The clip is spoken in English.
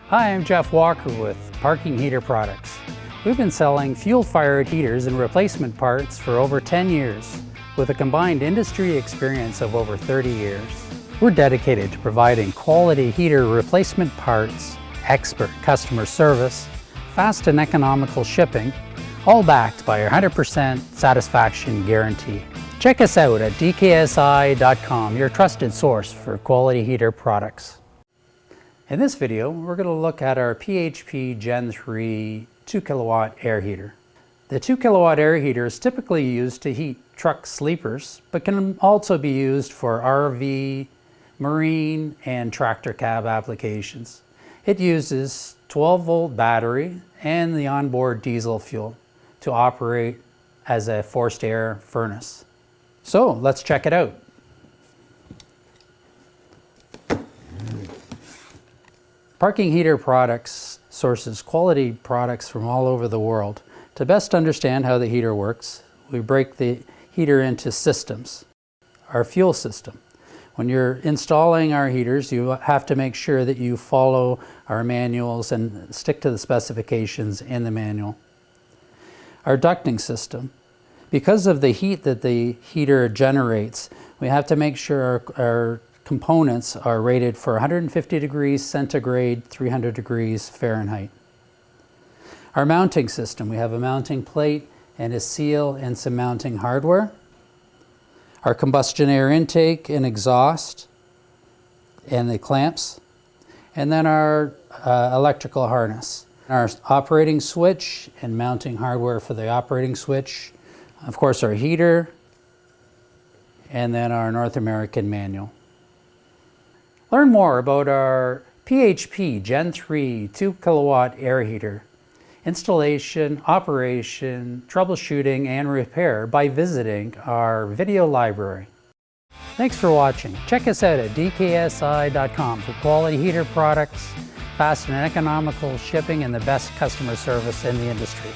Hi, I'm Jeff Walker with Parking Heater Products. We've been selling fuel-fired heaters and replacement parts for over 10 years, with a combined industry experience of over 30 years. We're dedicated to providing quality heater replacement parts, expert customer service, fast and economical shipping, all backed by our 100% satisfaction guarantee. Check us out at dksi.com, your trusted source for quality heater products. In this video, we're going to look at our PHP Gen 3 2 kilowatt air heater. The 2 kilowatt air heater is typically used to heat truck sleepers, but can also be used for RV, marine, and tractor cab applications. It uses 12-volt battery and the onboard diesel fuel to operate as a forced air furnace. So let's check it out. Parking Heater Products sources quality products from all over the world. To best understand how the heater works, we break the heater into systems. Our fuel system. When you're installing our heaters, you have to make sure that you follow our manuals and stick to the specifications in the manual. Our ducting system. Because of the heat that the heater generates, we have to make sure our components are rated for 150 degrees centigrade, 300 degrees Fahrenheit. Our mounting system. We have a mounting plate and a seal and some mounting hardware. Our combustion air intake and exhaust and the clamps. And then our electrical harness. Our operating switch and mounting hardware for the operating switch. Of course, our heater, and then our North American manual. Learn more about our PHP Gen 3 2 kilowatt air heater, installation, operation, troubleshooting, and repair by visiting our video library. Thanks for watching. Check us out at dksi.com for quality heater products, fast and economical shipping, and the best customer service in the industry.